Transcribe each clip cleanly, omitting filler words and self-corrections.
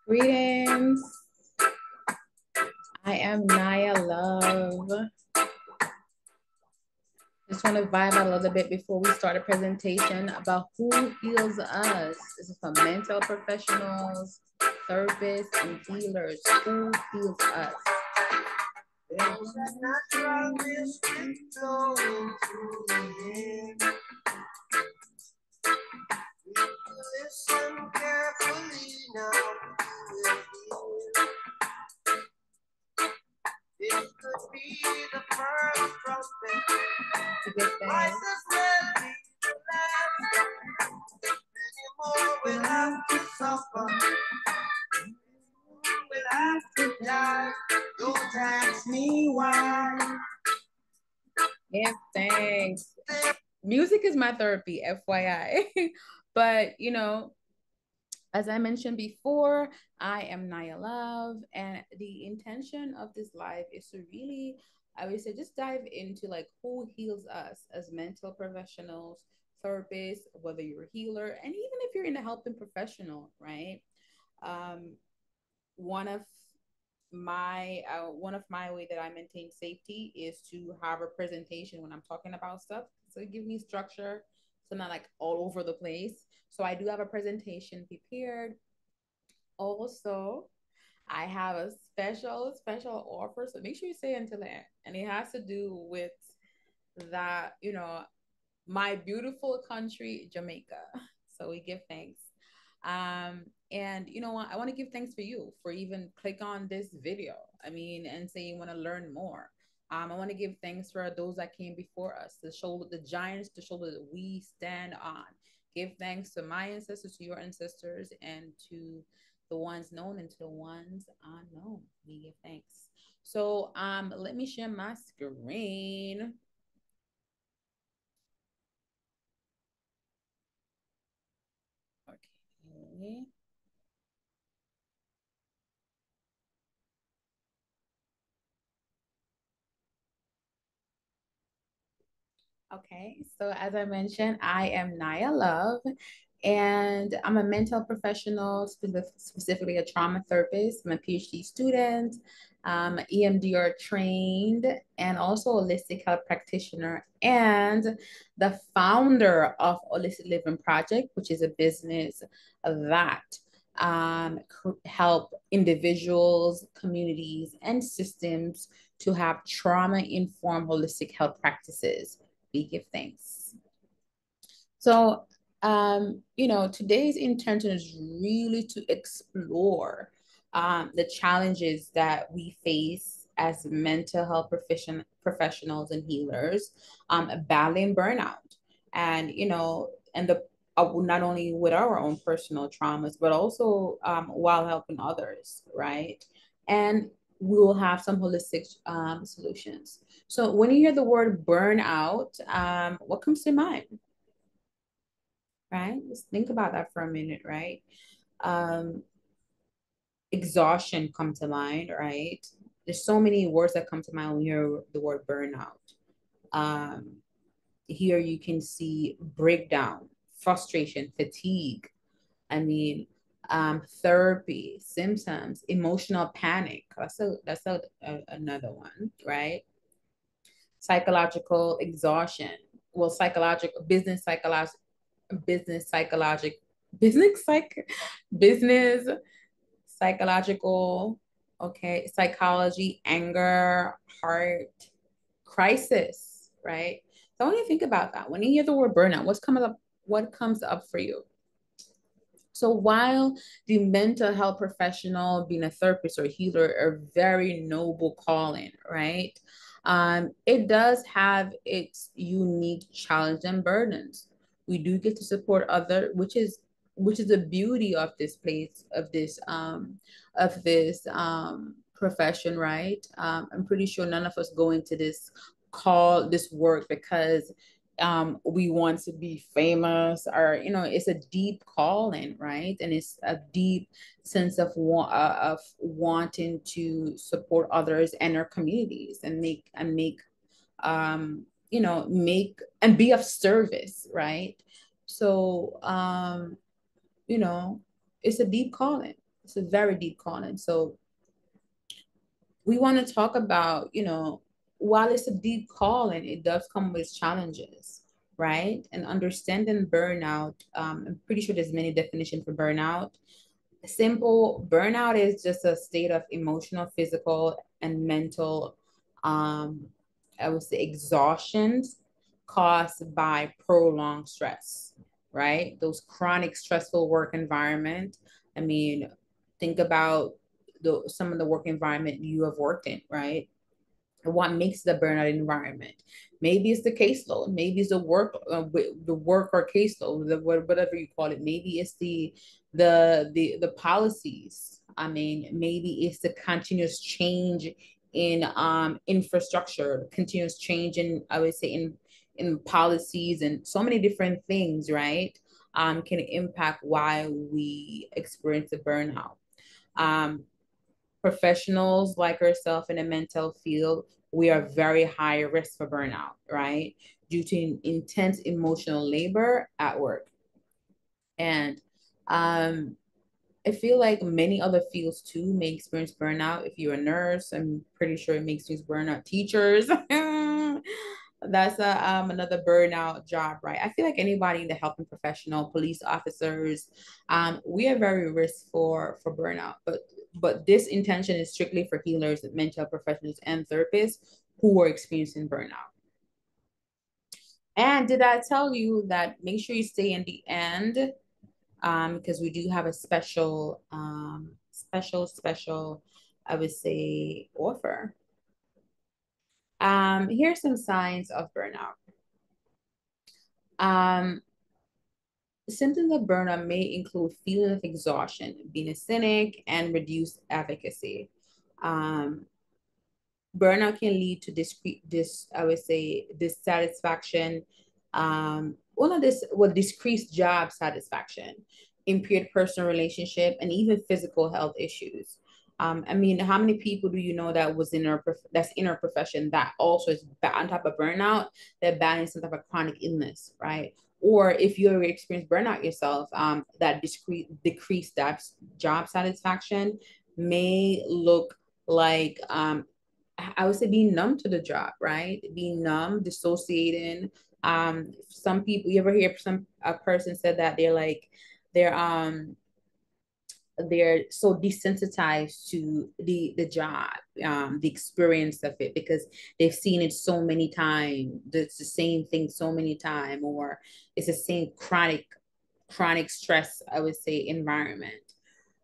Greetings. I am Naya Love. Just want to vibe out a little bit before we start a presentation about who heals us. This is for mental professionals, therapists, and healers. Who heals us? There's a natural mystic flowing through the air. If you listen carefully now, you will hear. It could be the first trumpet. Voices will be the last. Many more will have to suffer. Will have to die. Don't ask me why. Yeah, thanks. Music is my therapy, FYI. But, as I mentioned before, I am Naya Love, and the intention of this live is to really, I would say, just dive into like who heals us as mental professionals, therapists, whether you're a healer, and even if you're in a helping professional, right? Um, one of one of my way that I maintain safety is to have a presentation when I'm talking about stuff. So it gives me structure, so I'm not like all over the place. So I do have a presentation prepared. Also, I have a special offer. So make sure you stay until the end. And it has to do with that, my beautiful country, Jamaica. So we give thanks. And you know what? I want to give thanks for you for even click on this video. I mean, and say you want to learn more. I want to give thanks for those that came before us, the shoulder, the giants, the shoulder that we stand on. Give thanks to my ancestors, to your ancestors, and to the ones known and to the ones unknown. We give thanks. So let me share my screen. Okay. Okay, so as I mentioned, I am Naya Love, and I'm a mental professional, specifically a trauma therapist. I'm a PhD student, EMDR trained, and also a holistic health practitioner, and the founder of Holistic Living Project, which is a business that help individuals, communities, and systems to have trauma-informed holistic health practices. We give thanks. So, today's intention is really to explore the challenges that we face as mental health professionals and healers, battling burnout, and and the not only with our own personal traumas, but also while helping others, right? And we will have some holistic solutions. So when you hear the word burnout, what comes to mind? Right? Just think about that for a minute, right? Um, Exhaustion come to mind, right? There's so many words that come to mind when you hear the word burnout. Um, Here you can see breakdown, frustration, fatigue. I mean, therapy, symptoms, emotional panic. Another one, right? Psychological exhaustion. Well, psychological, business psychological, business psych, business psychological, okay, psychology, anger, heart, crisis, right? So I want you to think about that. When you hear the word burnout, what comes up for you? So while the mental health professional, being a therapist or a healer, are very noble calling, right? It does have its unique challenge and burdens. We do get to support other, which is the beauty of this place, of this profession, right? I'm pretty sure none of us go into this work because we want to be famous, or it's a deep calling, right? And it's a deep sense of wanting to support others and our communities, and make and be of service, right? So it's a deep calling. it's a very deep calling. So we want to talk about, while it's a deep calling, it does come with challenges, right? And understanding burnout, I'm pretty sure there's many definitions for burnout. Simple burnout is just a state of emotional, physical, and mental, um, I would say, exhaustion caused by prolonged stress, right? Those chronic stressful work environment. I mean, think about some of the work environment you have worked in, right? What makes the burnout environment. Maybe it's the caseload. Maybe it's the work or caseload, whatever you call it. Maybe it's the policies. I mean, maybe it's the continuous change in infrastructure, continuous change in, I would say, in policies, and so many different things, right? Can impact why we experience the burnout. Um, Professionals like ourselves in the mental field, we are very high risk for burnout, right? Due to intense emotional labor at work. And um, I feel like many other fields too may experience burnout. If you're a nurse, I'm pretty sure it makes you burnout. Teachers, that's another burnout job, right? I feel like anybody in the helping professional, police officers, we are very risk for burnout. But this intention is strictly for healers, mental professionals, and therapists who are experiencing burnout. And did I tell you that make sure you stay in the end, because we do have a special, I would say, offer. Here's some signs of burnout. Um, Symptoms of burnout may include feeling of exhaustion, being a cynic, and reduced efficacy. Um, Burnout can lead to I would say, dissatisfaction, well, not this, well, decreased job satisfaction, impaired personal relationship, and even physical health issues. I mean, how many people do you know that's in our profession that also is on top of burnout, they're battling some type of chronic illness, right? Or if you ever experience burnout yourself, that decreased that job satisfaction may look like, I would say, being numb to the job, right? Being numb, dissociating. Some people, you ever hear a person said that they're they're so desensitized to the job, the experience of it, because they've seen it so many times. It's the same thing so many times, or it's the same chronic stress, I would say, environment,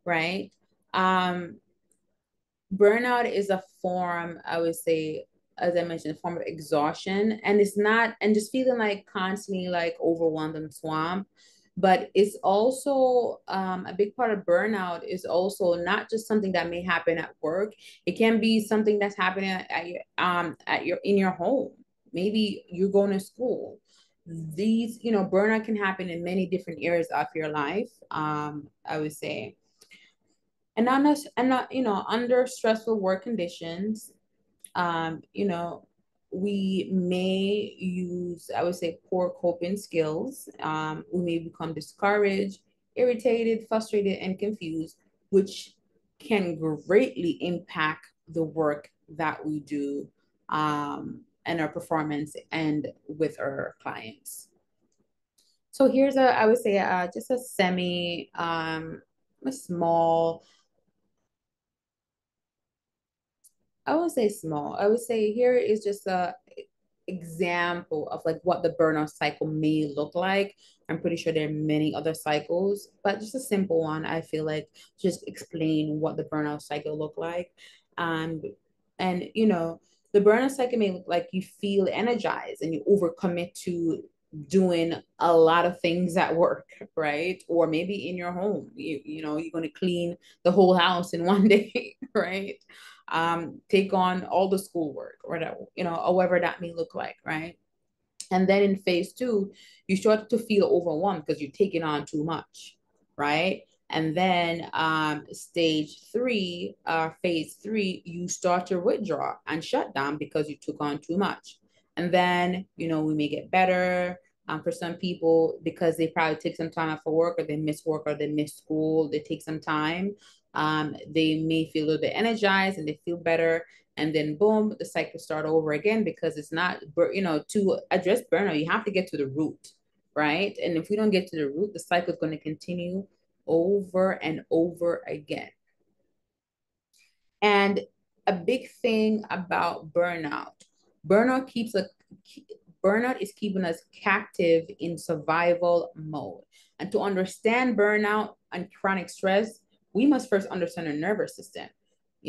right? Um, Burnout is a form, I would say, as I mentioned, a form of exhaustion. And it's not, and just feeling like constantly like overwhelmed and swamped. But it's also, a big part of burnout is also not just something that may happen at work. It can be something that's happening at your in your home. Maybe you're going to school. These, burnout can happen in many different areas of your life. I would say, and not under stressful work conditions, you know, we may use, I would say, poor coping skills. We may become discouraged, irritated, frustrated, and confused, which can greatly impact the work that we do, and our performance and with our clients. So here's I would say, just a small, I would say small. I would say here is just a example of like what the burnout cycle may look like. I'm pretty sure there are many other cycles, but just a simple one. I feel like just explain what the burnout cycle look like. Um, and the burnout cycle may look like you feel energized and you overcommit to doing a lot of things at work, right? Or maybe in your home, you're going to clean the whole house in one day, right? Take on all the schoolwork, or whatever, however that may look like, right? And then in phase two, you start to feel overwhelmed because you're taking on too much, right? And then stage three, phase three, you start to withdraw and shut down because you took on too much. And then, we may get better. For some people, because they probably take some time off for work, or they miss work, or they miss school, they take some time. They may feel a little bit energized and they feel better. And then boom, the cycle start over again because it's not, to address burnout, you have to get to the root, right? And if we don't get to the root, the cycle is going to continue over and over again. And a big thing about burnout keeps a burnout is keeping us captive in survival mode. And to understand burnout and chronic stress, we must first understand our nervous system.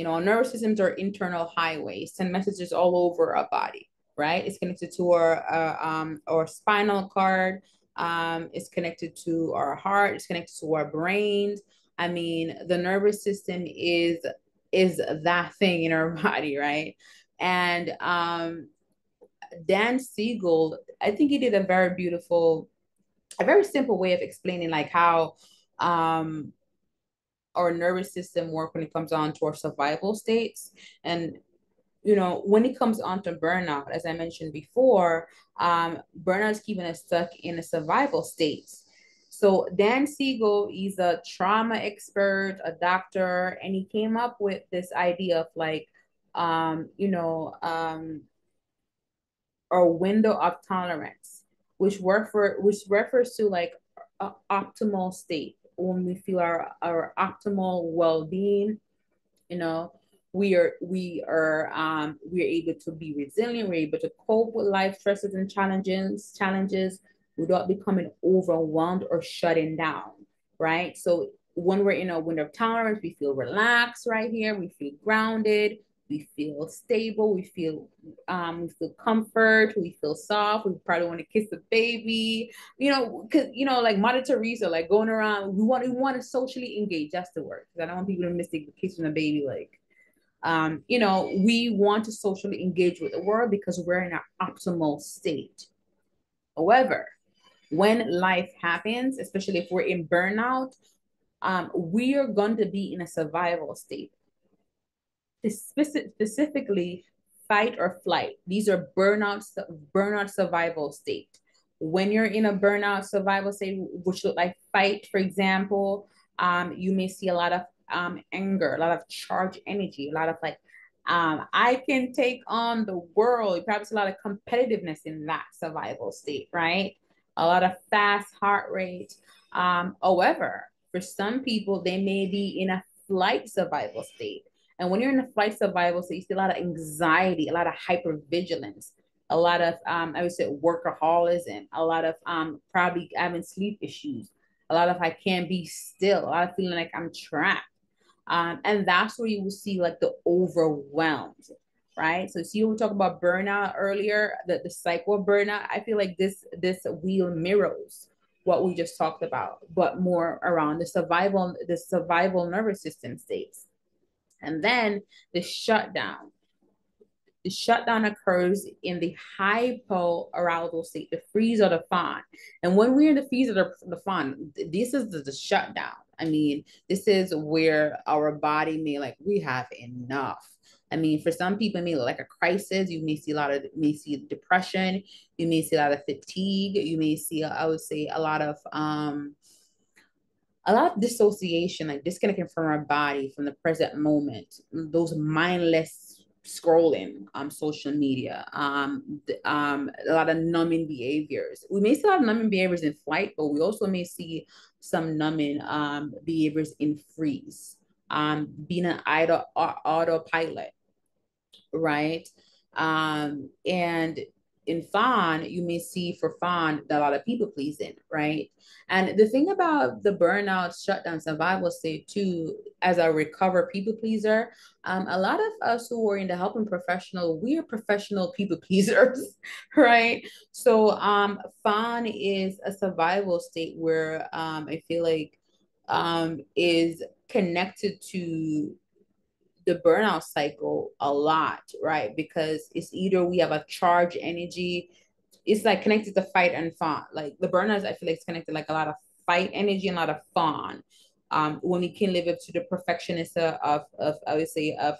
Our nervous systems are internal highways, send messages all over our body, right? It's connected to our spinal cord. It's connected to our heart. It's connected to our brains. I mean, the nervous system is that thing in our body, right? And Dan Siegel, I think he did a very simple way of explaining like how our nervous system work when it comes on to our survival states. And when it comes on to burnout, as I mentioned before, burnout is keeping us stuck in a survival state. So Dan Siegel, he's a trauma expert, a doctor, and he came up with this idea of like, or window of tolerance, which refers to like optimal state when we feel our optimal well-being. you know we're able to be resilient, we're able to cope with life stresses and challenges without becoming overwhelmed or shutting down, right? So when we're in a window of tolerance, we feel relaxed right here, we feel grounded, we feel stable, we feel comfort, we feel soft, we probably want to kiss the baby, because like Mother Teresa, like going around, we want to socially engage. That's the word, because I don't want people to mistake the kissing the baby like we want to socially engage with the world because we're in our optimal state. However, when life happens, especially if we're in burnout, we are going to be in a survival state, specifically fight or flight. These are burnout survival state. When you're in a burnout survival state, which look like fight, for example, you may see a lot of anger, a lot of charged energy, a lot of like, I can take on the world. You probably see a lot of competitiveness in that survival state, right? A lot of fast heart rate. However, for some people, they may be in a flight survival state. And when you're in a flight survival state, you see a lot of anxiety, a lot of hypervigilance, a lot of, I would say, workaholism, a lot of probably having sleep issues, a lot of I can't be still, a lot of feeling like I'm trapped. And that's where you will see like the overwhelmed, right? So see, we talked about burnout earlier, the cycle of burnout. I feel like this wheel mirrors what we just talked about, but more around the survival nervous system states. And then the shutdown. The shutdown occurs in the hypoarousal state, the freeze or the fawn. And when we're in the freeze or the fawn, this is the shutdown. I mean, this is where our body may like, we have enough. I mean, for some people, it may look like a crisis. You may see depression. You may see a lot of fatigue. You may see, I would say, a lot of dissociation, like disconnecting from our body, from the present moment, those mindless scrolling on social media, a lot of numbing behaviors. We may still have numbing behaviors in flight, but we also may see some numbing behaviors in freeze, being an autopilot, right? And in fawn, you may see for fawn a lot of people pleasing, right? And the thing about the burnout, shutdown, survival state too, as a recover people pleaser, a lot of us who are in the helping professional, we are professional people pleasers, right? So fawn is a survival state where I feel like is connected to the burnout cycle a lot, right? Because it's either we have a charge energy, it's like connected to fight and fawn. Like the burnouts, I feel like it's connected like a lot of fight energy and a lot of fawn. When we can live up to the perfectionist of I would say of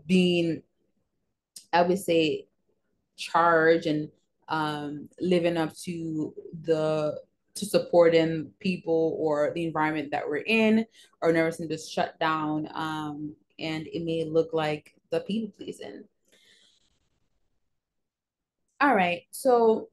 being, I would say, charge and living up to the to supporting people or the environment that we're in, or nervous system just shut down. And it may look like the people pleasing. All right. So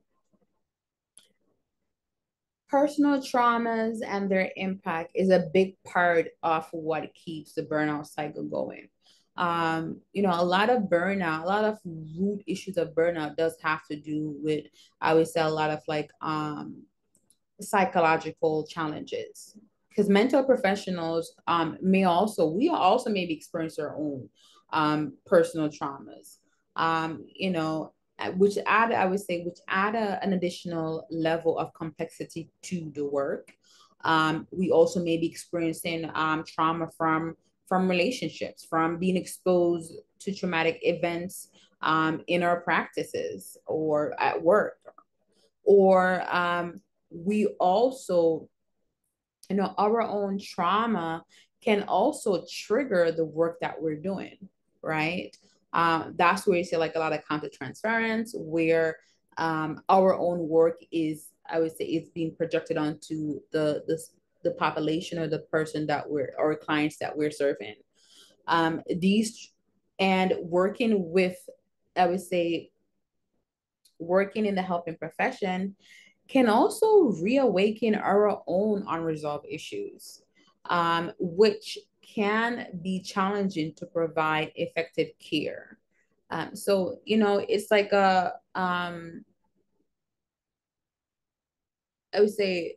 personal traumas and their impact is a big part of what keeps the burnout cycle going. A lot of burnout, a lot of root issues of burnout does have to do with, I would say, a lot of like psychological challenges. Because mental professionals we also maybe experience our own personal traumas. Which add, I would say, which add an additional level of complexity to the work. We also may be experiencing trauma from relationships, from being exposed to traumatic events in our practices or at work, or we also, our own trauma can also trigger the work that we're doing, right? That's where you see like a lot of counter transference, where our own work is, I would say, it's being projected onto the population or the person that we're, or clients that we're serving. These and working with, I would say, working in the helping profession can also reawaken our own unresolved issues, which can be challenging to provide effective care. It's like I would say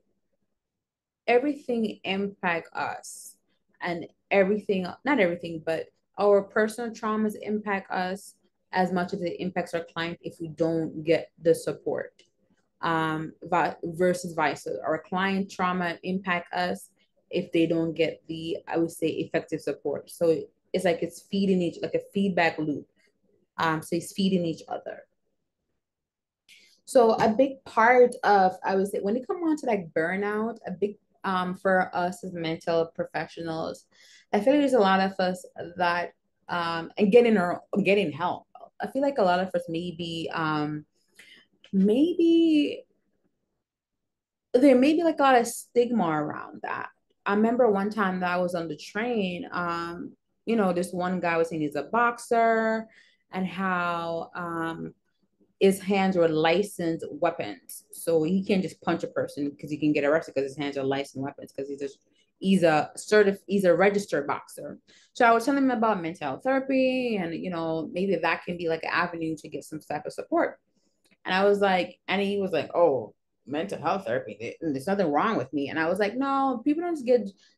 everything impact us, and everything, not everything, but our personal traumas impact us as much as it impacts our client if we don't get the support, versus vice versa. Our client trauma impact us if they don't get the, I would say, effective support. So it's like it's feeding each, like a feedback loop. So it's feeding each other. So a big part of, I would say, when it comes on to like burnout, a big for us as mental professionals, I feel like there's a lot of us that and getting help. I feel like a lot of us maybe there may be like a lot of stigma around that. I remember one time that I was on the train, this one guy was saying he's a boxer, and how his hands were licensed weapons. So he can't just punch a person because he can get arrested because his hands are licensed weapons, because he's a registered boxer. So I was telling him about mental health therapy, and maybe that can be like an avenue to get some type of support. And I was like, and he was like, oh, mental health therapy, there's nothing wrong with me. And I was like, no, people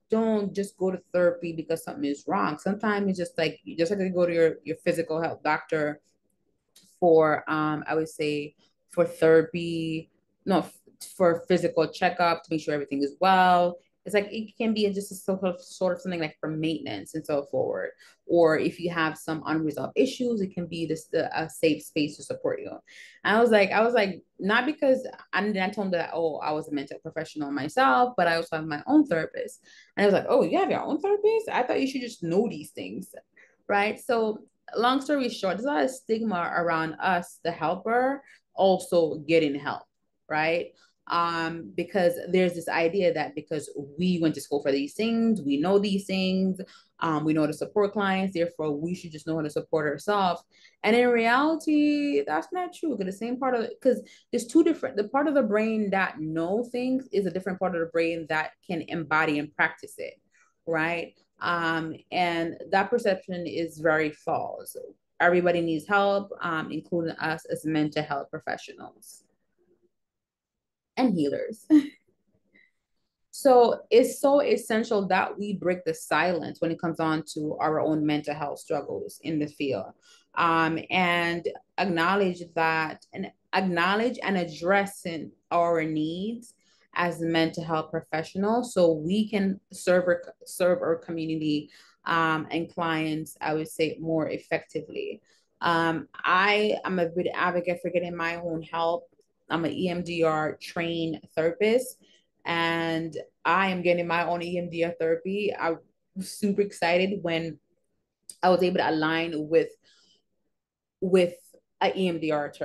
don't just go to therapy because something is wrong. Sometimes it's just like, you just have to go to your physical health doctor for I would say, for therapy, no, for physical checkup to make sure everything is well. It's like it can be just a sort of something like for maintenance and so forward. Or if you have some unresolved issues, it can be just a safe space to support you. I was like, not because I didn't tell him that, oh, I was a mental professional myself, but I also have my own therapist. And I was like, oh, you have your own therapist? I thought you should just know these things, right? So long story short, there's a lot of stigma around us, the helper, also getting help, right? Because there's this idea that because we went to school for these things, we know these things, we know how to support clients, therefore we should just know how to support ourselves. And in reality, that's not true. Because the same part of, because there's two different, the part of the brain that know things is a different part of the brain that can embody and practice it, right? And that perception is very false. Everybody needs help, including us as mental health professionals and healers. So it's so essential that we break the silence when it comes on to our own mental health struggles in the field, and acknowledge and addressing our needs as mental health professionals, so we can serve our community, and clients, I would say, more effectively. I am a big advocate for getting my own help. I'm an EMDR trained therapist, and I am getting my own EMDR therapy. I was super excited when I was able to align with a EMDR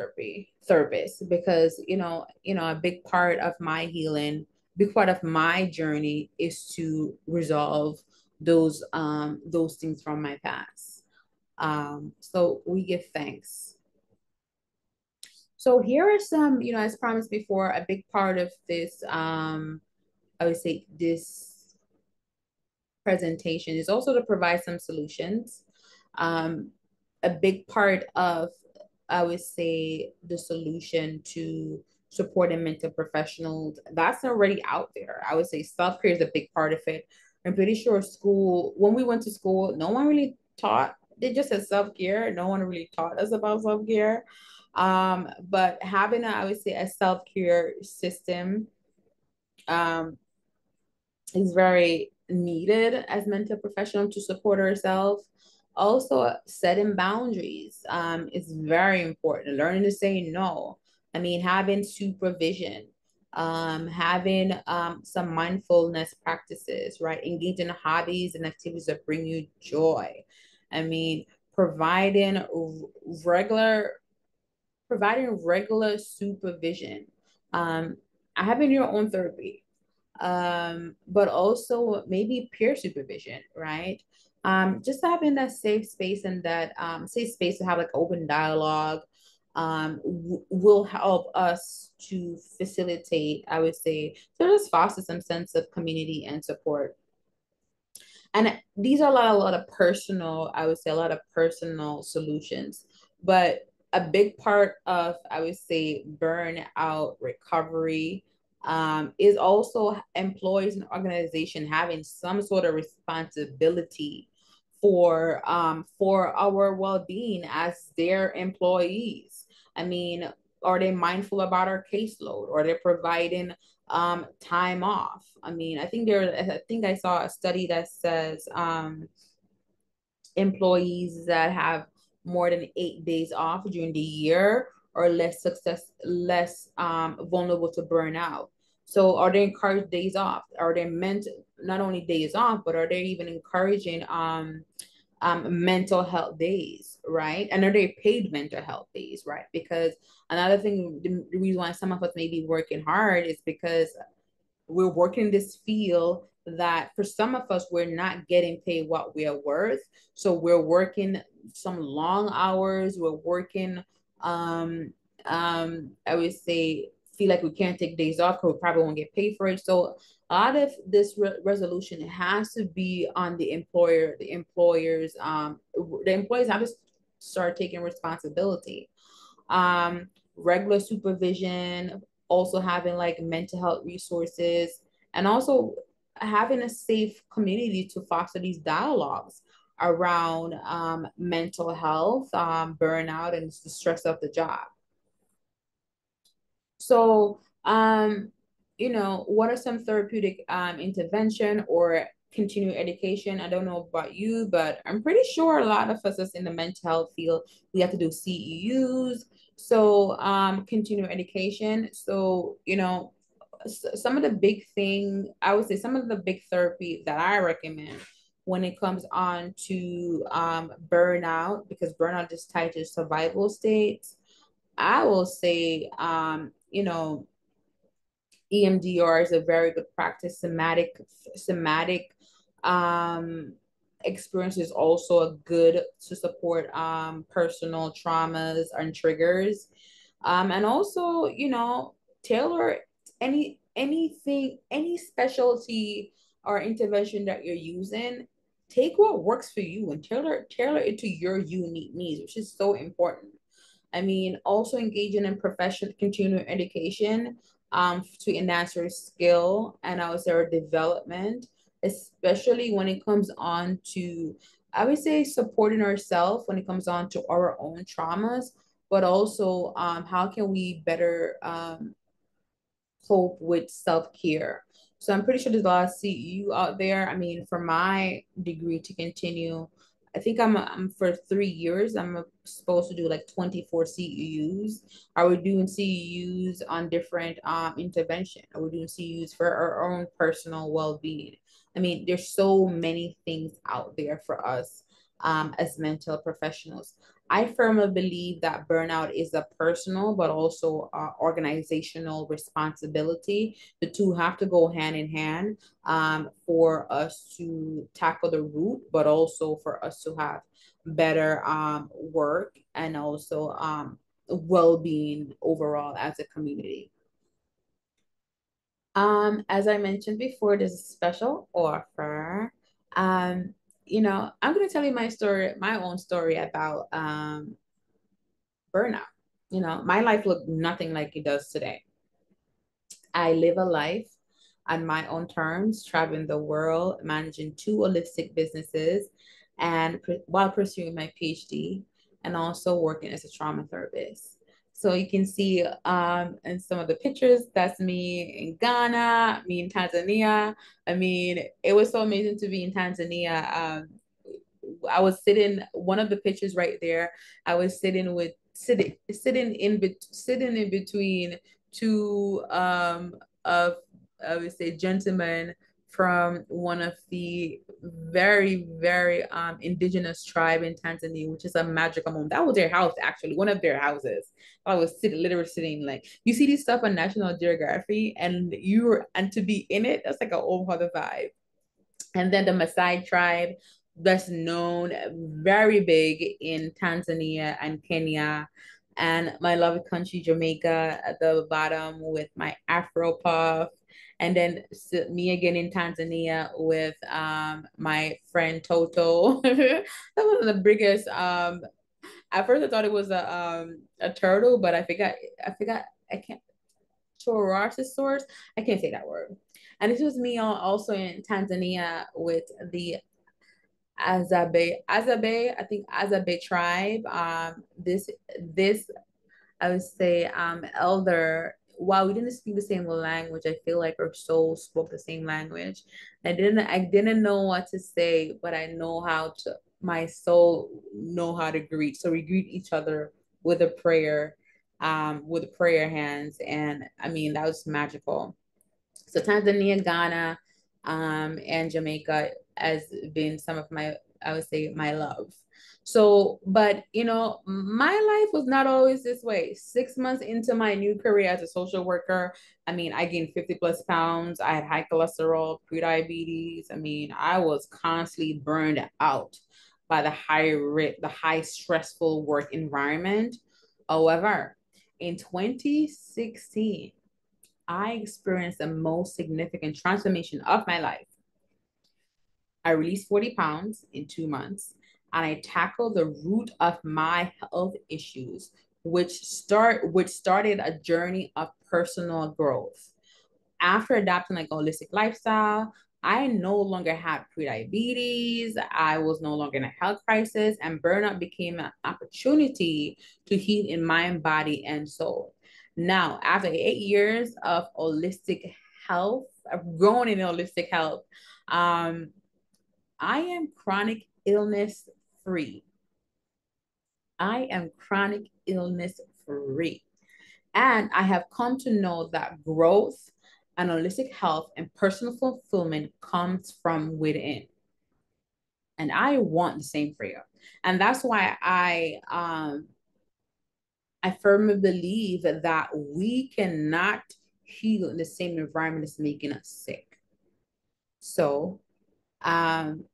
therapist because a big part of my healing, big part of my journey is to resolve those things from my past. So we give thanks. So here are some, as promised before, a big part of this, I would say this presentation is also to provide some solutions. Um, a big part of, I would say, the solution to supporting mental professionals that's already out there. I would say self care is a big part of it. I'm pretty sure school, when we went to school, no one really taught. They just said self care. No one really taught us about self care. But having, I would say, a self care system um, is very needed as mental professional to support ourselves. Also, setting boundaries is very important. Learning to say no. I mean, having supervision, having some mindfulness practices, right? Engaging in hobbies and activities that bring you joy. I mean, providing regular regular supervision. Um, having your own therapy, but also maybe peer supervision, right? Just having that safe space and that safe space to have like open dialogue will help us to facilitate, I would say, to just foster some sense of community and support. And these are a lot of personal, I would say, a lot of personal solutions. But a big part of, I would say, burnout recovery is also employees and organization having some sort of responsibility for our well-being as their employees. I mean, are they mindful about our caseload? Are they providing time off? I mean, I think I saw a study that says employees that have more than 8 days off during the year are less vulnerable to burnout. So are they encouraged days off? Are they meant not only days off, but are they even encouraging mental health days, right? And are they paid mental health days, right? Because another thing, the reason why some of us may be working hard is because we're working in this field that for some of us we're not getting paid what we are worth, so we're working some long hours, we're working I would say feel like we can't take days off because we probably won't get paid for it. So a lot of this resolution has to be on the employer, the employees have to start taking responsibility. Regular supervision, also having like mental health resources, and also having a safe community to foster these dialogues around mental health, burnout, and the stress of the job. So, what are some therapeutic intervention or continuing education? I don't know about you, but I'm pretty sure a lot of us in the mental health field, we have to do CEUs. So, continuing education. So, some of the big thing, I would say some of the big therapy that I recommend when it comes on to burnout, because burnout is tied to survival states. I will say, EMDR is a very good practice. Somatic um, experience is also a good to support personal traumas and triggers. And also, tailor any specialty or intervention that you're using. Take what works for you and tailor it to your unique needs, which is so important. I mean, also engaging in professional continuing education to enhance your skill and I would say our development, especially when it comes on to, I would say, supporting ourselves when it comes on to our own traumas, but also how can we better cope with self-care. So I'm pretty sure there's a lot of CEU out there. I mean, for my degree to continue, I think I'm for 3 years, I'm supposed to do like 24 CEUs. Are we doing CEUs on different intervention? Are we doing CEUs for our own personal well-being? I mean, there's so many things out there for us. as mental professionals. I firmly believe that burnout is a personal but also organizational responsibility. The two have to go hand in hand for us to tackle the root, but also for us to have better work and also well-being overall as a community. As I mentioned before, there's a special offer. Um, I'm gonna tell you my story, my own story about burnout. My life looked nothing like it does today. I live a life on my own terms, traveling the world, managing two holistic businesses, and while pursuing my PhD, and also working as a trauma therapist. So you can see in some of the pictures, that's me in Ghana, me in Tanzania. I mean, it was so amazing to be in Tanzania. I was sitting, one of the pictures right there, I was sitting in between two of I would say gentlemen from one of the very indigenous tribe in Tanzania, which is a magical moment. That was their house, actually, one of their houses. I was literally sitting, like, you see this stuff on National Geography, and to be in it, that's like a whole other vibe. And then the Maasai tribe, that's known very big in Tanzania and Kenya. And my loved country, Jamaica, at the bottom with my Afro puff. And then me again in Tanzania with my friend Toto. That was the biggest. At first, I thought it was a turtle, but I forgot. I can't. Tyrannosaurus. I can't say that word. And this was me also in Tanzania with the Azabe, I think Azabe tribe. This I would say elder. While we didn't speak the same language, I feel like our souls spoke the same language. I didn't know what to say, but I know how to. My soul know how to greet. So we greet each other with a prayer, with prayer hands, and I mean that was magical. So Tanzania, Ghana, and Jamaica has been some of my, I would say, my love. So, but my life was not always this way. 6 months into my new career as a social worker, I mean, I gained 50 plus pounds. I had high cholesterol, pre-diabetes. I mean, I was constantly burned out by the high stressful work environment. However, in 2016, I experienced the most significant transformation of my life. I released 40 pounds in 2 months, and I tackled the root of my health issues, which started a journey of personal growth. After adopting like a holistic lifestyle, I no longer had prediabetes. I was no longer in a health crisis, and burnout became an opportunity to heal in mind, body, and soul. Now, after 8 years of holistic health, I've grown in holistic health. Um, I am chronic illness free. I am chronic illness free. And I have come to know that growth and holistic health and personal fulfillment comes from within. And I want the same for you. And that's why I firmly believe that we cannot heal in the same environment that's making us sick. So um,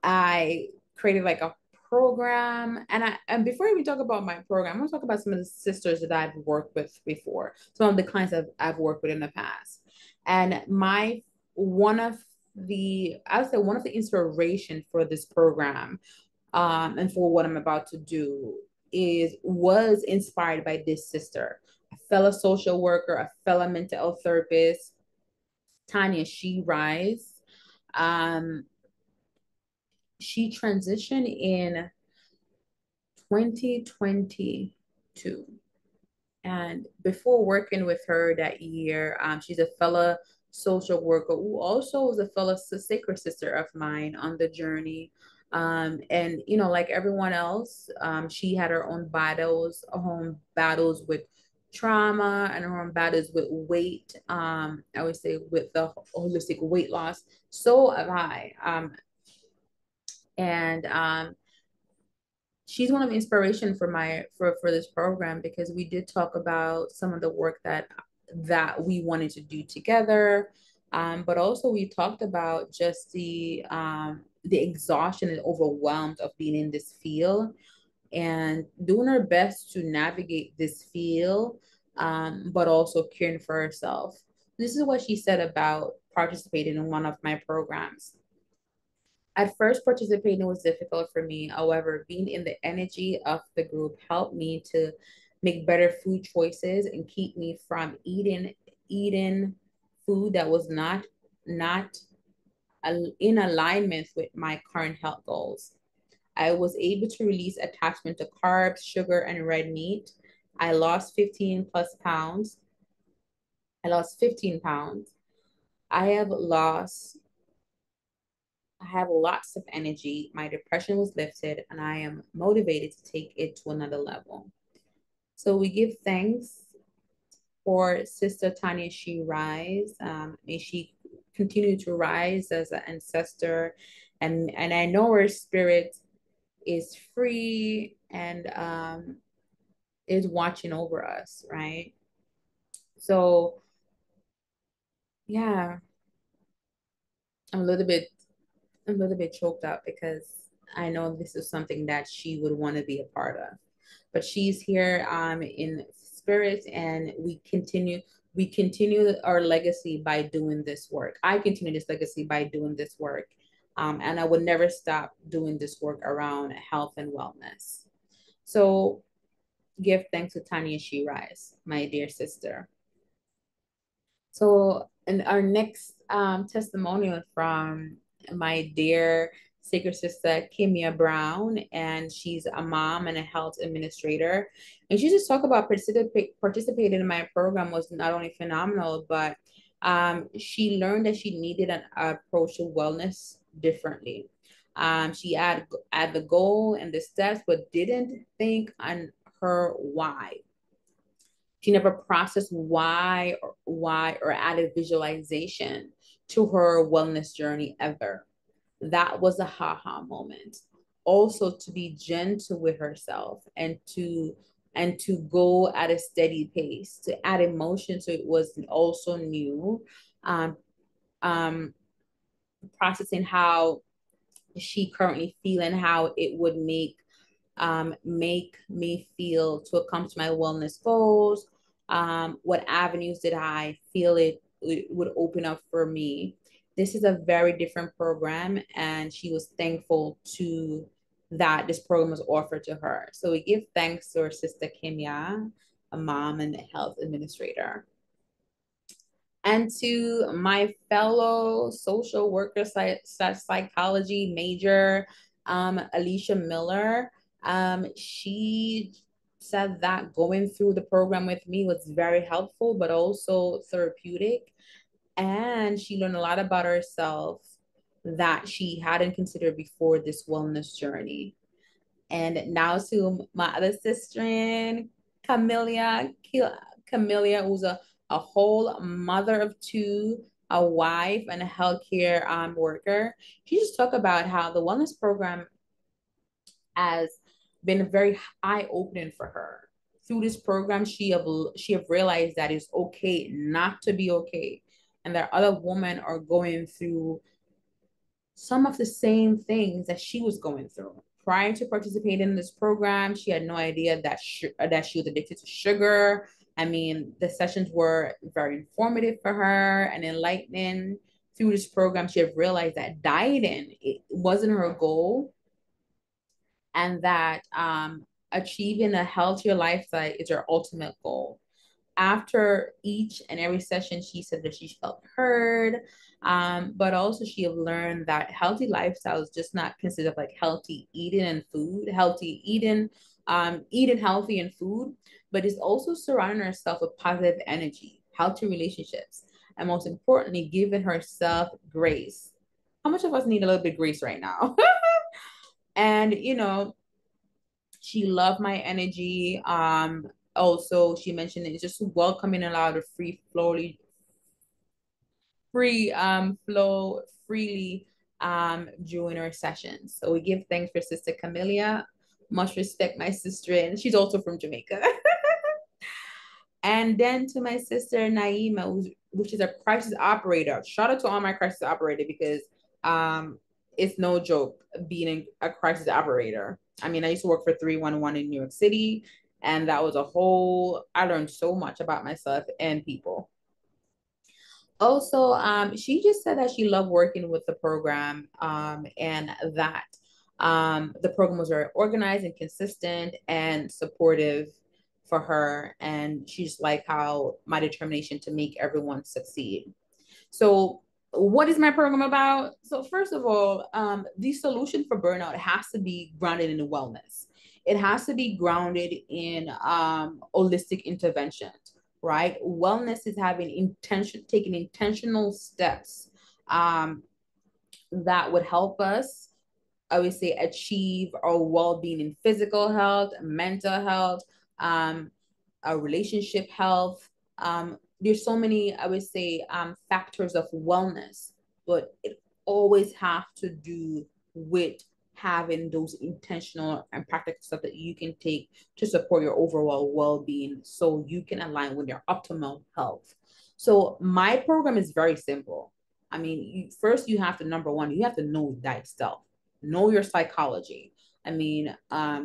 I created like a program, and before we talk about my program, I'm gonna talk about some of the sisters that I've worked with before, some of the clients I've worked with in the past, and my one of I would say one of the inspiration for this program, and for what I'm about to do was inspired by this sister, a fellow social worker, a fellow mental health therapist, Tanya She Rise. Um, she transitioned in 2022. And before working with her that year, she's a fellow social worker who also was a fellow sacred sister of mine on the journey. And like everyone else, she had her own battles with trauma and her own battles with weight. I would say with the holistic weight loss. So have I. And she's one of the inspiration for for this program, because we did talk about some of the work that we wanted to do together. But also we talked about just the exhaustion and overwhelmed of being in this field and doing her best to navigate this field, but also caring for herself. This is what she said about participating in one of my programs. At first, participating was difficult for me. However, being in the energy of the group helped me to make better food choices and keep me from eating food that was not in alignment with my current health goals. I was able to release attachment to carbs, sugar, and red meat. I lost 15 plus pounds. I lost 15 pounds. I have lost I have lots of energy. My depression was lifted, and I am motivated to take it to another level. So we give thanks for Sister Tanya She Rise. May she continue to rise as an ancestor, and I know her spirit is free and is watching over us, right? So yeah, I'm a little bit I'm a little bit choked up because I know this is something that she would want to be a part of. But she's here in spirit, and we continue our legacy by doing this work. I continue this legacy by doing this work. And I would never stop doing this work around health and wellness. So give thanks to Tanya She Rise, my dear sister. So, and our next testimonial from my dear sacred sister, Kimia Brown, and she's a mom and a health administrator. And she just talked about participating in my program was not only phenomenal, but she learned that she needed an approach to wellness differently. She had the goal and the steps, but didn't think on her why. She never processed why or added visualization to her wellness journey ever. That was a haha moment. Also to be gentle with herself and to go at a steady pace, to add emotion to it was also new. Um, um, Processing how she currently feel and how it would make me feel to accomplish my wellness goals. What avenues did I feel it would open up for me? This is a very different program, and she was thankful to that this program was offered to her. So we give thanks to her sister Kimya, a mom and a health administrator, and to my fellow social worker psychology major, Alicia Miller. She said that going through the program with me was very helpful, but also therapeutic. And she learned a lot about herself that she hadn't considered before this wellness journey. And now to my other sister, Camellia, Camellia, who's a whole mother of two, a wife, and a healthcare worker. She just talked about how the wellness program has been very eye-opening for her. Through this program, she have realized that it's okay not to be okay, and that other women are going through some of the same things that she was going through. Prior to participating in this program, she had no idea that she was addicted to sugar. I mean, the sessions were very informative for her and enlightening. Through this program, she had realized that dieting it wasn't her goal, and that achieving a healthier lifestyle is her ultimate goal. After each and every session, she said that she felt heard, but also she have learned that healthy lifestyle is just not consist of like healthy eating and food, healthy eating, eating healthy and food, but is also surrounding herself with positive energy, healthy relationships, and most importantly, giving herself grace. How much of us need a little bit of grace right now? And she loved my energy. Also, she mentioned it's just welcoming a lot of free flow freely during our sessions. So we give thanks for Sister Camellia, Much respect, my sister, and she's also from Jamaica. And then to my sister Naima, which is a crisis operator. Shout out to all my crisis operator because um, it's no joke being a crisis operator. I mean, I used to work for 311 in New York City, and that was a whole. I learned so much about myself and people. Also, she just said that she loved working with the program, and that the program was very organized and consistent and supportive for her. And she just liked how my determination to make everyone succeed. So, what is my program about? So, first of all, the solution for burnout has to be grounded in wellness. It has to be grounded in holistic interventions, right? Wellness is having intention, taking intentional steps um, that would help us, I would say, achieve our well-being in physical health, mental health, um, our relationship health. There's so many, I would say, factors of wellness, but it always have to do with having those intentional and practical stuff that you can take to support your overall well-being so you can align with your optimal health. So my program is very simple. I mean, first you have to, number one, you have to know thyself, know your psychology. I mean, I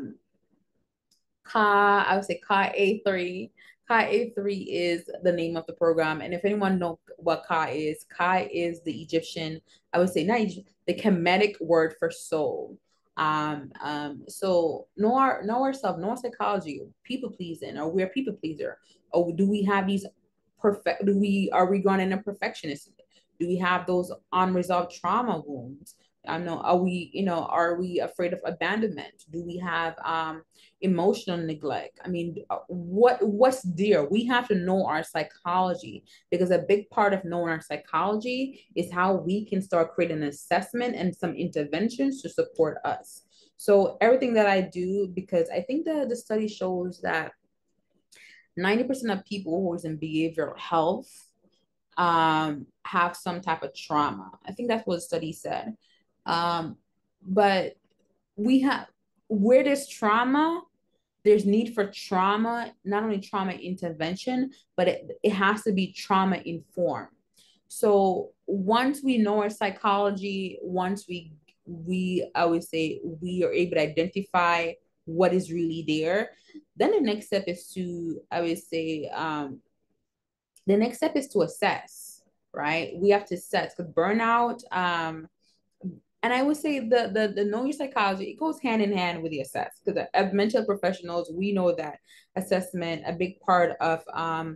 would say Ka A3. Ka A3 is the name of the program. And if anyone know what Ka is the Egyptian, I would say not Egypt, the Kemetic word for soul. So know ourselves, know our psychology, people pleasing, or we're people pleaser. Or do we have these perfect, are we going in a perfectionist? Do we have those unresolved trauma wounds? I know, are we afraid of abandonment? Do we have emotional neglect? I mean, what's there? We have to know our psychology, because a big part of knowing our psychology is how we can start creating an assessment and some interventions to support us. So everything that I do, because I think the study shows that 90% of people who is in behavioral health have some type of trauma. I think that's what the study said. But we have, where there's trauma, there's need for trauma, not only trauma intervention, but it has to be trauma informed. So once we know our psychology, once we I would say we are able to identify what is really there, then the next step is to, I would say, the next step is to assess, right? We have to assess, because burnout, and I would say the know your psychology, it goes hand in hand with the assess, because as mental professionals, we know that assessment, a big part of I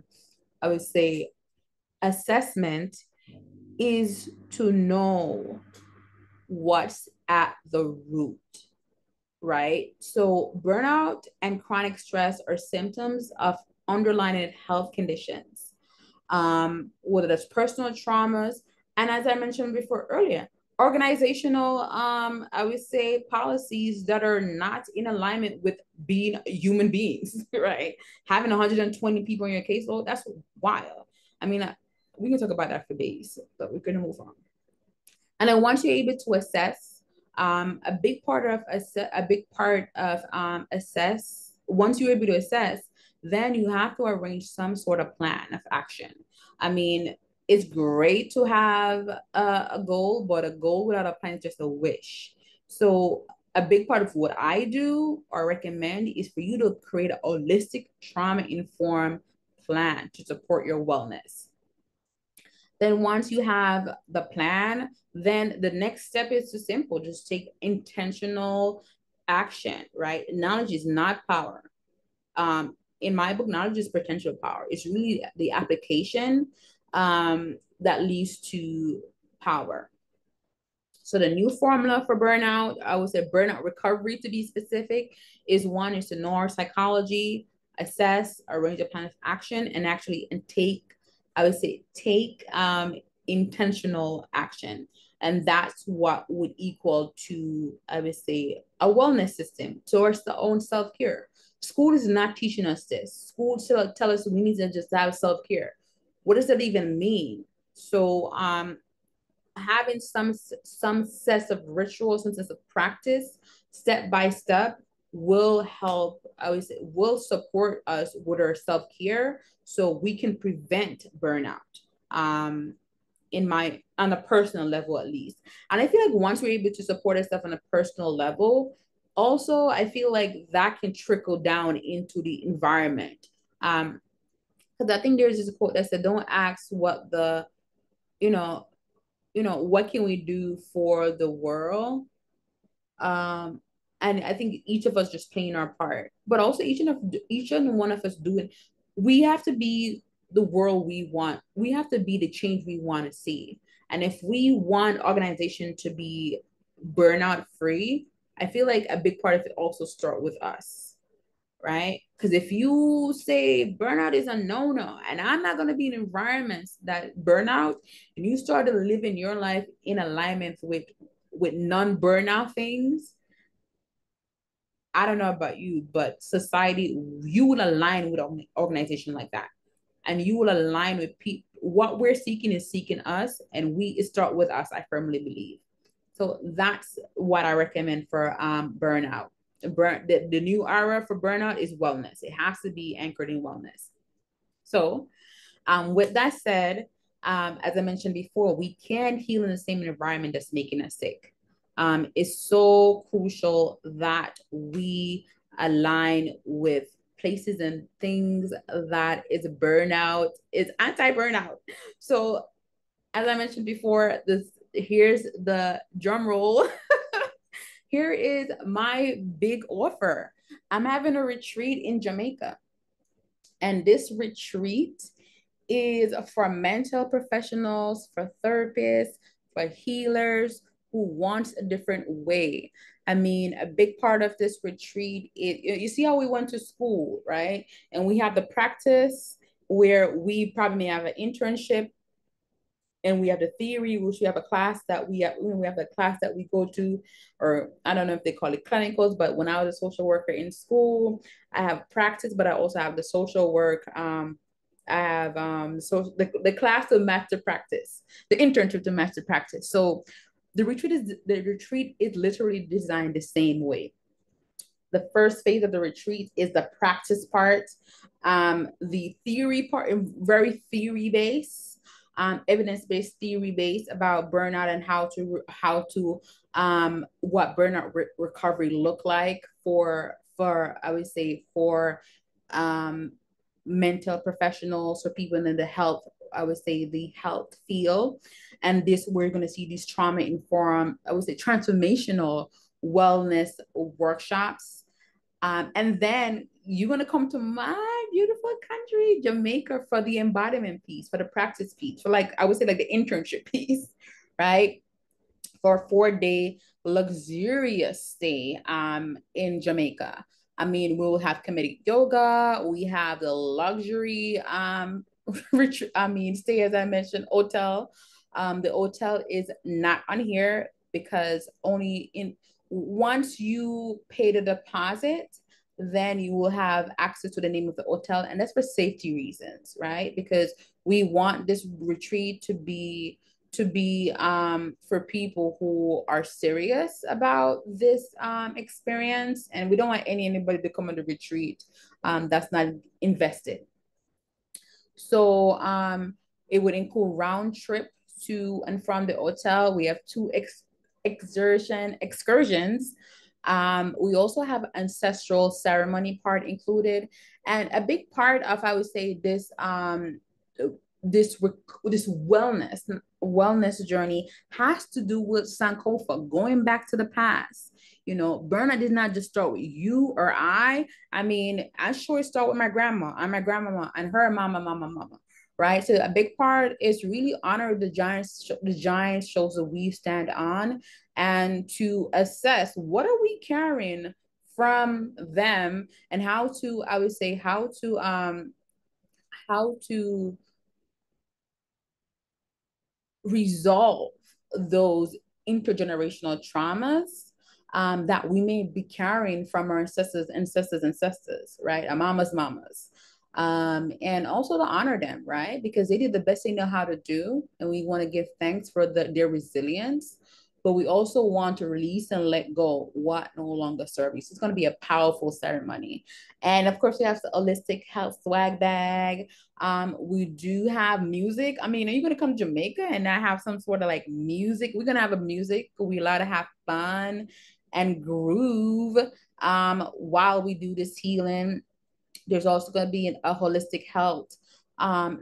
would say assessment is to know what's at the root, right? So burnout and chronic stress are symptoms of underlying health conditions, whether that's personal traumas, and as I mentioned before earlier, organizational, I would say policies that are not in alignment with being human beings, right? Having 120 people in your caseload, that's wild. I mean, we can talk about that for days, but we're going to move on. And then once you're able to assess, a big part of assess. Once you're able to assess, then you have to arrange some sort of plan of action. I mean, it's great to have a goal, but a goal without a plan is just a wish. So a big part of what I do or recommend is for you to create a holistic trauma informed plan to support your wellness. Then once you have the plan, then the next step is too simple. Just take intentional action, right? Knowledge is not power. In my book, knowledge is potential power. It's really the application that leads to power. So the new formula for burnout, I would say burnout recovery to be specific, is one is to know our psychology, assess, arrange a plan of action, and actually and take, I would say, take intentional action. And that's what would equal to, I would say, a wellness system towards the own self-care. School is not teaching us this. School tell us we need to just have self-care. What does that even mean? So having some sense of ritual, some sense of practice, step by step, will help, I would say, will support us with our self-care so we can prevent burnout. Um, in my on a personal level at least. And I feel like once we're able to support ourselves on a personal level, also I feel like that can trickle down into the environment. Because I think there's this quote that said, "Don't ask what the you know what can we do for the world." um and I think each of us just playing our part, but also each and one of us doing, we have to be the world we want, we have to be the change we want to see. And if we want organization to be burnout free, I feel like a big part of it also start with us, right? Because if you say burnout is a no-no and I'm not going to be in environments that burnout, and you start to live in your life in alignment with non-burnout things, I don't know about you, but society, you will align with an organization like that. And you will align with people. What we're seeking is seeking us, and we start with us, I firmly believe. So that's what I recommend for burnout. The new era for burnout is wellness. It has to be anchored in wellness. So with that said, as I mentioned before, we can't heal in the same environment that's making us sick. It's so crucial that we align with places and things that is burnout, is anti-burnout. So as I mentioned before, this here's the drum roll. Here is my big offer. I'm having a retreat in Jamaica. And this retreat is for mental professionals, for therapists, for healers who want a different way. I mean, a big part of this retreat is, you see how we went to school, right? And we have the practice where we probably may have an internship, and we have the theory, which we have a class that we have a class that we go to, or I don't know if they call it clinicals, but when I was a social worker in school, I have practice, but I also have the social work. I have so the class to master practice, the internship to master practice. So the retreat is literally designed the same way. The first phase of the retreat is the practice part. The theory part, very theory based, evidence-based theory based about burnout and how to what burnout recovery look like for I would say for um, mental professionals, for people in the health, I would say the health field. And this, we're going to see these trauma informed, I would say transformational wellness workshops. And then you're going to come to my beautiful country, Jamaica, for the embodiment piece, for the practice piece, for like, I would say like the internship piece, right? For a 4 day luxurious stay in Jamaica. I mean, we will have comedic yoga. We have the luxury stay, as I mentioned, hotel. The hotel is not on here because only in once you pay the deposit, then you will have access to the name of the hotel, and that's for safety reasons, right? Because we want this retreat to be for people who are serious about this experience, and we don't want anybody to come on the retreat that's not invested. So it would include round trip to and from the hotel. We have two excursions. We also have ancestral ceremony part included, and a big part of, I would say, this this wellness journey has to do with Sankofa, going back to the past. You know, burnout did not just start with you or I. I mean, I sure start with my grandma and my grandmama and her mama, right? So a big part is really honor the giant shows that we stand on, and to assess what are we carrying from them, and how to, I would say, how to resolve those intergenerational traumas that we may be carrying from our ancestors, right? Our mamas. And also to honor them, right? Because they did the best they know how to do, and we want to give thanks for their resilience. but we also want to release and let go what no longer serves. It's going to be a powerful ceremony. And of course, we have the holistic health swag bag. We do have music. I mean, are you going to come to Jamaica and not have some sort of like music? We're going to have a music. We allowed to have fun and groove while we do this healing. There's also going to be a holistic health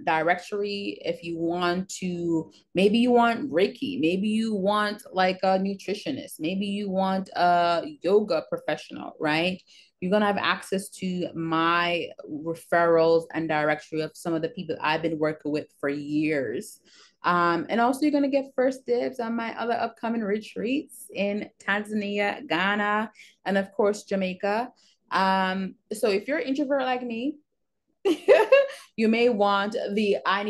directory if you want to. Maybe you want Reiki, maybe you want like a nutritionist, maybe you want a yoga professional, right? You're going to have access to my referrals and directory of some of the people I've been working with for years. And also, you're going to get first dibs on my other upcoming retreats in Tanzania, Ghana, and of course, Jamaica. So if you're an introvert like me, you may want the I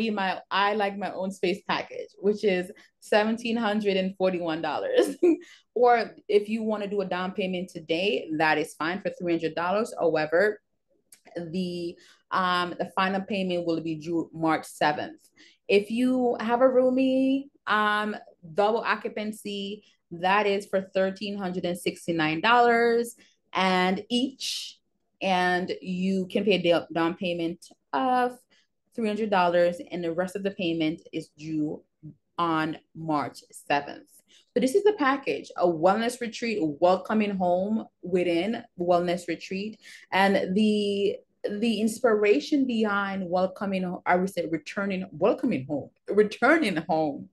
like my own space package, which is $1,741. Or if you want to do a down payment today, that is fine for $300. However, the final payment will be due March 7th. If you have a roomie, double occupancy, that is for $1,369 and each, and you can pay a down payment of $300, and the rest of the payment is due on March 7th. So this is the package: a wellness retreat, welcoming home within wellness retreat, and the inspiration behind welcoming, I would say returning home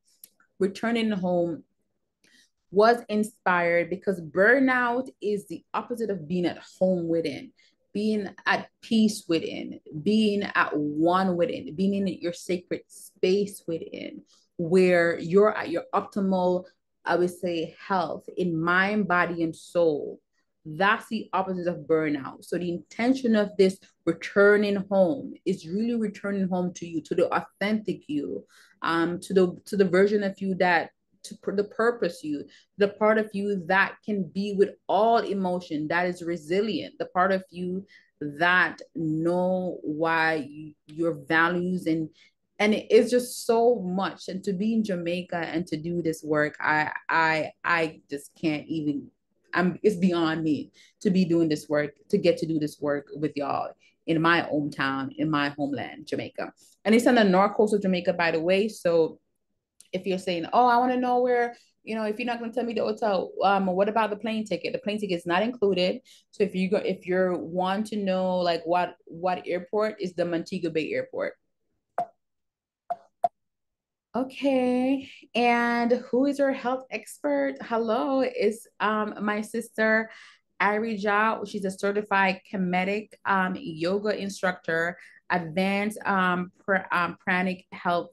was inspired because burnout is the opposite of being at home within, being at peace within, being at one within, being in your sacred space within, where you're at your optimal, I would say, health in mind, body, and soul. That's the opposite of burnout. So the intention of this returning home is really returning home to you, to the authentic you, to the version of you that, to the purpose you, the part of you that can be with all emotion, that is resilient, the part of you that know why your values, and it is just so much. And to be in Jamaica and to do this work, I just can't even, it's beyond me to be doing this work, to get to do this work with y'all in my hometown, in my homeland, Jamaica. And it's on the north coast of Jamaica, by the way. So if you're saying, oh, I want to know where, if you're not going to tell me the hotel, what about the plane ticket? The plane ticket is not included. So if you want to know like what airport is, the Montego Bay Airport. Okay, and who is your health expert? Hello, it's my sister Irija. She's a certified Kemetic yoga instructor, advanced pranic health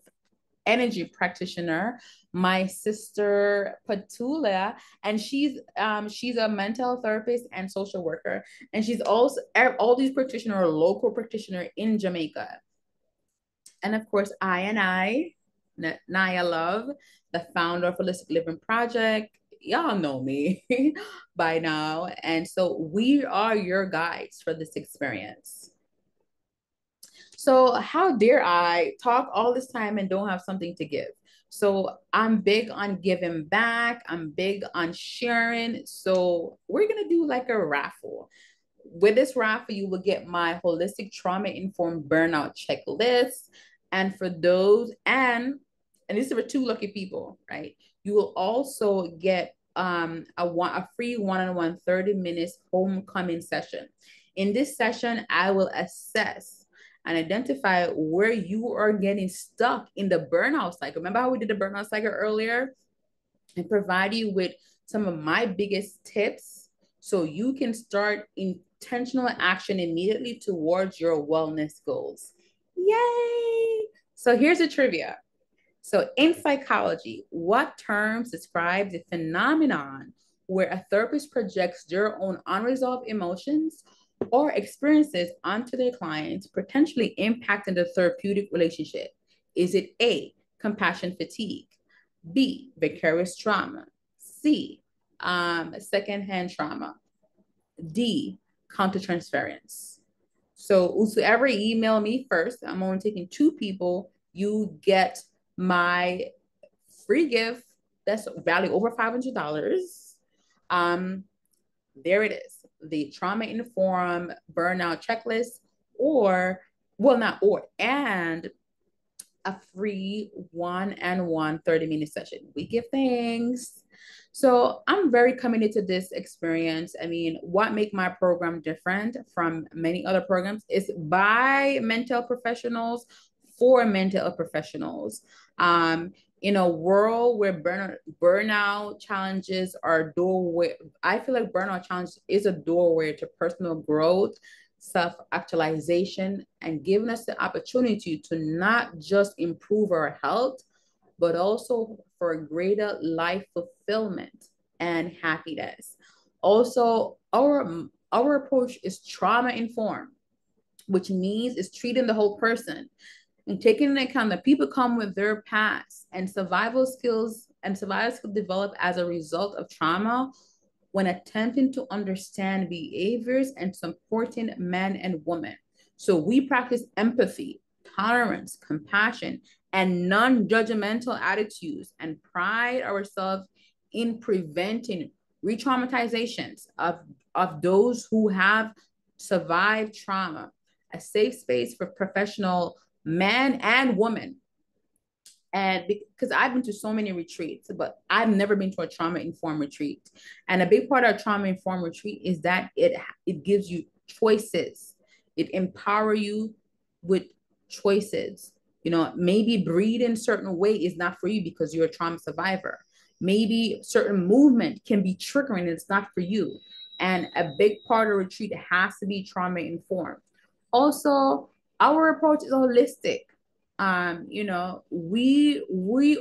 energy practitioner. My sister Patula, and she's a mental therapist and social worker, and she's also all these practitioners are local practitioner in Jamaica. And of course, I, Naya Love, the founder of Holistic Living Project. Y'all know me by now. And so we are your guides for this experience. So how dare I talk all this time and don't have something to give? So I'm big on giving back. I'm big on sharing. So we're going to do like a raffle. With this raffle, you will get my holistic trauma-informed burnout checklist. And for those, and this is for 2 lucky people, right? You will also get a free one-on-one 30 minutes homecoming session. In this session, I will assess and identify where you are getting stuck in the burnout cycle. Remember how we did the burnout cycle earlier? And provide you with some of my biggest tips so you can start intentional action immediately towards your wellness goals. Yay! So here's a trivia. So in psychology, what terms describe the phenomenon where a therapist projects their own unresolved emotions or experiences onto their clients, potentially impacting the therapeutic relationship? Is it A, compassion fatigue, B, vicarious trauma, C, secondhand trauma, D, countertransference? So whoever email me first, I'm only taking 2 people, you get my free gift that's value over $500. Um, there it is, the trauma informed burnout checklist, or well, not or, and a free one-on-one 30-minute session. We give thanks. So I'm very committed to this experience. I mean, what make my program different from many other programs is by mental professionals for mental health professionals. Um, in a world where burnout challenges are doorway, I feel like burnout challenge is a doorway to personal growth, self-actualization, and giving us the opportunity to not just improve our health, but also for greater life fulfillment and happiness. Also, our approach is trauma informed, which means it's treating the whole person and taking into account that people come with their past and survival skills develop as a result of trauma when attempting to understand behaviors and supporting men and women. So we practice empathy, tolerance, compassion, and non-judgmental attitudes, and pride ourselves in preventing re-traumatizations of those who have survived trauma, a safe space for professional men and women. And because I've been to so many retreats, but I've never been to a trauma informed retreat. And a big part of a trauma informed retreat is that it gives you choices. It empowers you with choices. You know, maybe breathe in a certain way is not for you because you're a trauma survivor. Maybe certain movement can be triggering and it's not for you. And a big part of retreat has to be trauma informed. Also, our approach is holistic. You know, we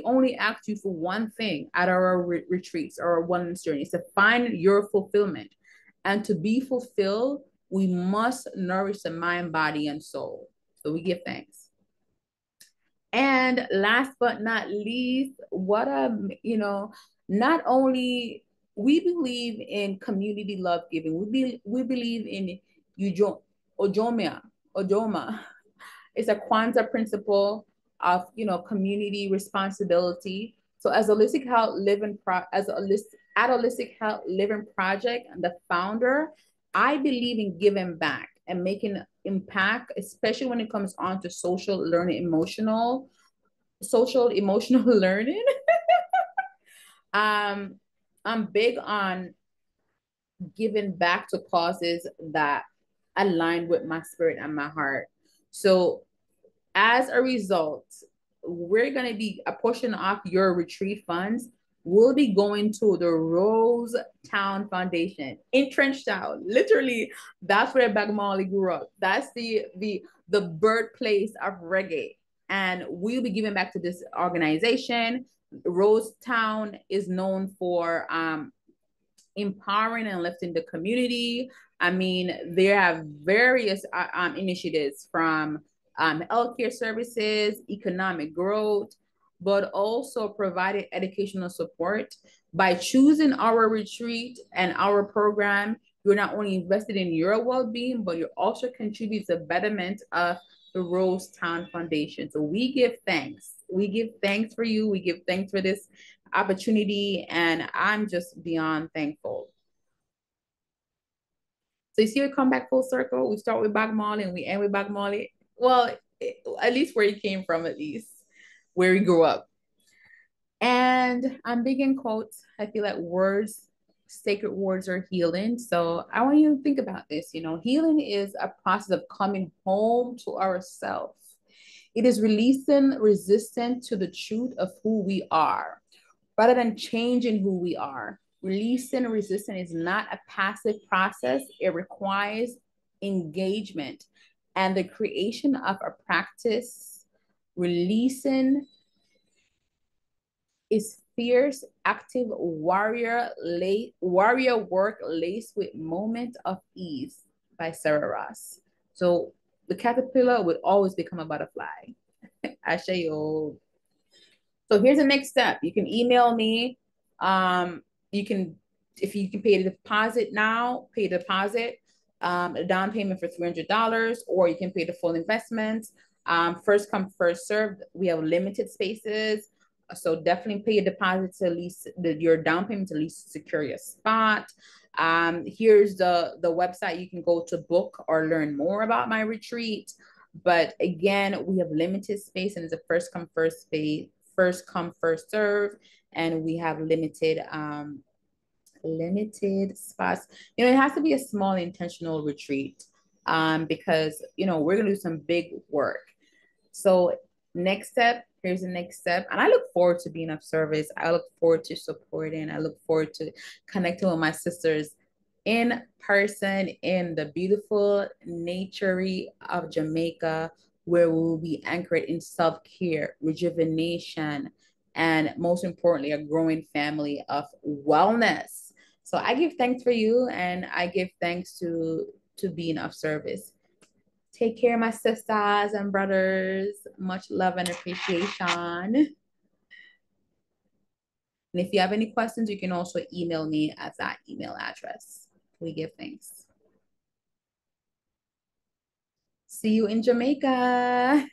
only ask you for one thing at our retreats or wellness journeys, to find your fulfillment. And to be fulfilled, we must nourish the mind, body, and soul. So we give thanks. And last but not least, what a, you know, not only we believe in community love giving, we believe in ojomia, ojoma. It's a Kwanzaa principle of, you know, community responsibility. So as a holistic health living at holistic health living project and the founder, I believe in giving back and making impact, especially when it comes on to social emotional learning. um, I'm big on giving back to causes that align with my spirit and my heart. So as a result, we're going to be a portion of your retreat funds will be going to the Rose Town Foundation in Trenchtown. Literally, that's where Bob Marley grew up. That's the birthplace of reggae. And we'll be giving back to this organization. Rose Town is known for empowering and lifting the community. I mean, there have various initiatives from healthcare services, economic growth, but also provided educational support. By choosing our retreat and our program, you're not only invested in your well-being, but you're also contributing to the betterment of the Rose Town Foundation. So we give thanks. We give thanks for you. We give thanks for this opportunity, and I'm just beyond thankful. So you see, we come back full circle. We start with Bob Marley and we end with Bob Marley. Well, at least where he came from, at least where he grew up. And I'm big in quotes. I feel like sacred words are healing. So I want you to think about this. You know, healing is a process of coming home to ourselves. It is releasing resistance to the truth of who we are, rather than changing who we are. Releasing resistance is not a passive process. It requires engagement and the creation of a practice. Releasing is fierce, active warrior work laced with moments of ease by Sarah Ross. So the caterpillar would always become a butterfly. Ashayo. So here's the next step. You can email me. You can, if you can pay the deposit now, pay the deposit, a down payment for $300, or you can pay the full investment. First come, first served. We have limited spaces. So definitely pay a deposit to at least your down payment to at least secure your spot. Here's the website you can go to book or learn more about my retreat. But again, we have limited space and it's a first come first space, first come first serve, and we have limited spots. It has to be a small intentional retreat because we're gonna do some big work. So next step, here's the next step. And I look forward to being of service. I look forward to supporting. I look forward to connecting with my sisters in person in the beautiful nature of Jamaica, where we will be anchored in self-care, rejuvenation, and most importantly, a growing family of wellness. So I give thanks for you and I give thanks to being of service. Take care, my sisters and brothers. Much love and appreciation. And if you have any questions, you can also email me at that email address. We give thanks. See you in Jamaica.